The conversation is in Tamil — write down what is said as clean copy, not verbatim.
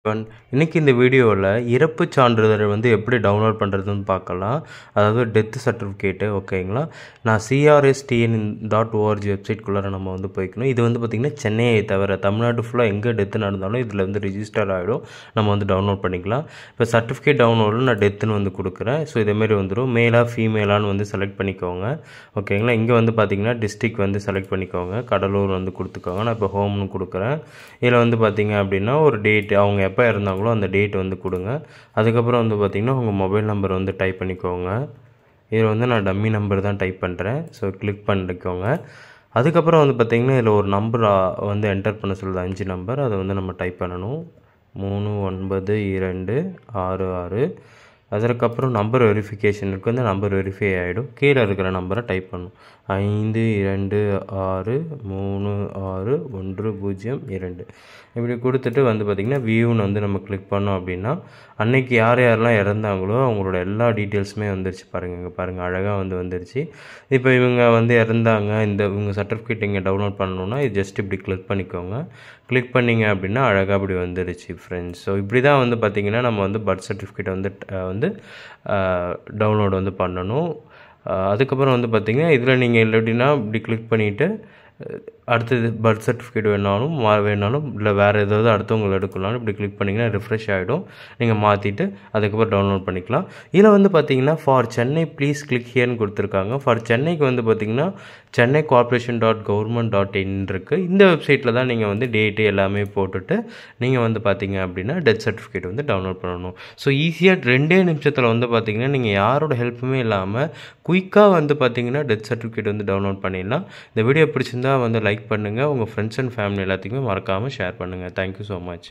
ஒன் இன்னைக்கு இந்த வீடியோவில் இறப்பு சான்றிதழ் வந்து எப்படி டவுன்லோட் பண்ணுறதுன்னு பார்க்கலாம். அதாவது டெத் சர்டிஃபிகேட்டு. ஓகேங்களா, நான் CRSTN.org வெப்சைட்குள்ளார நம்ம வந்து போய்க்கணும். இது வந்து பார்த்திங்கன்னா சென்னையை தவிர தமிழ்நாடு ஃபுல்லாக எங்கே டெத்து நடந்தாலும் இதில் வந்து ரிஜிஸ்டர் ஆகிடும். நம்ம வந்து டவுன்லோட் பண்ணிக்கலாம். இப்போ சர்டிஃபிகேட் டவுன்லோடில் நான் டெத்துன்னு வந்து கொடுக்குறேன். ஸோ இதேமாரி வந்துடும். மேலாக ஃபீமேலான்னு வந்து செலக்ட் பண்ணிக்கோங்க. ஓகேங்களா, இங்கே வந்து பார்த்திங்கன்னா டிஸ்ட்ரிக் வந்து செலக்ட் பண்ணிக்கோங்க. கடலூர் வந்து கொடுத்துக்கோங்க. நான் இப்போ ஹோம்னு கொடுக்குறேன். இதில் வந்து பார்த்திங்க அப்படின்னா ஒரு டேட், அவங்க எப்போ இருந்தாங்களோ அந்த டேட் வந்து கொடுங்க. அதுக்கப்புறம் வந்து பார்த்திங்கன்னா உங்கள் மொபைல் நம்பர் வந்து டைப் பண்ணிக்கோங்க. இதில் வந்து நான் டம்மி நம்பர் தான் டைப் பண்ணுறேன். ஸோ கிளிக் பண்ணிக்கோங்க. அதுக்கப்புறம் வந்து பார்த்திங்கன்னா இதில் ஒரு நம்பர் வந்து என்டர் பண்ண சொல்லுது, 5 நம்பர். அதை வந்து நம்ம டைப் பண்ணணும். 392666. அதற்கப்புறம் நம்பர் வெரிஃபிகேஷனுக்கு வந்து நம்பர் வெரிஃபை ஆகிடும். கீழே இருக்கிற நம்பரை டைப் பண்ணணும். 5263361002 இப்படி கொடுத்துட்டு வந்து பார்த்திங்கன்னா வியூன்னு வந்து நம்ம கிளிக் பண்ணோம் அப்படின்னா அன்னைக்கு யார் யாரெல்லாம் இறந்தாங்களோ அவங்களோட எல்லா டீட்டெயில்ஸுமே வந்துருச்சு. பாருங்கள், இங்கே பாருங்கள், அழகாக வந்து வந்துருச்சு. இப்போ இவங்க வந்து இறந்தாங்க, இவங்க சர்டிஃபிகேட் இங்கே டவுன்லோட் பண்ணணுன்னா இது ஜஸ்ட் இப்படி கிளிக் பண்ணிக்கோங்க. கிளிக் பண்ணிங்க அப்படின்னா அழகாக அப்படி வந்துருச்சு ஃப்ரெண்ட்ஸ். ஸோ இப்படி தான் வந்து பார்த்திங்கன்னா நம்ம வந்து பர்த் சர்டிஃபிகேட் வந்து டவுன்லோட் வந்து பண்ணணும். அதுக்கப்புறம் வந்து பார்த்திங்கன்னா இதில் நீங்கள் இல்லைன்னா இப்படி கிளிக் பண்ணிவிட்டு அடுத்தது பர்த் சர்டிஃபிகேட் வேணாலும் இல்லை வேறு ஏதாவது அடுத்தவங்களை எடுக்கலாம்னு இப்படி கிளிக் பண்ணிங்கன்னா ரிஃப்ரெஷ் ஆகிடும். நீங்கள் மாற்றிட்டு அதுக்கப்புறம் டவுன்லோட் பண்ணிக்கலாம். இதில் வந்து பார்த்திங்கன்னா ஃபார் சென்னை ப்ளீஸ் கிளிக் ஹியர்னு கொடுத்துருக்காங்க. ஃபார் சென்னைக்கு வந்து பார்த்திங்கன்னா சென்னை corporation.government.in இருக்குது. இந்த வெப்சைட்டில் தான் நீங்கள் வந்து டேட்டு எல்லாமே போட்டுட்டு நீங்கள் வந்து பார்த்திங்க அப்படின்னா டெத் சர்டிஃபிகேட் வந்து டவுன்லோட் பண்ணணும். ஸோ ஈஸியாக 2 நிமிஷத்தில் வந்து பார்த்திங்கன்னா நீங்கள் யாரோட ஹெல்ப்புமே இல்லாமல் குயிக்காக வந்து பார்த்திங்கன்னா டெத் சர்டிஃபிகேட் வந்து டவுன்லோட் பண்ணிடலாம். இந்த வீடியோ பிடிச்சிருந்தா வந்து லைக் பண்ணுங்கள். உங்கள் ஃப்ரெண்ட்ஸ் அண்ட் ஃபேமிலி எல்லாத்துக்குமே மறக்காமல் ஷேர் பண்ணுங்கள். Thank you so much.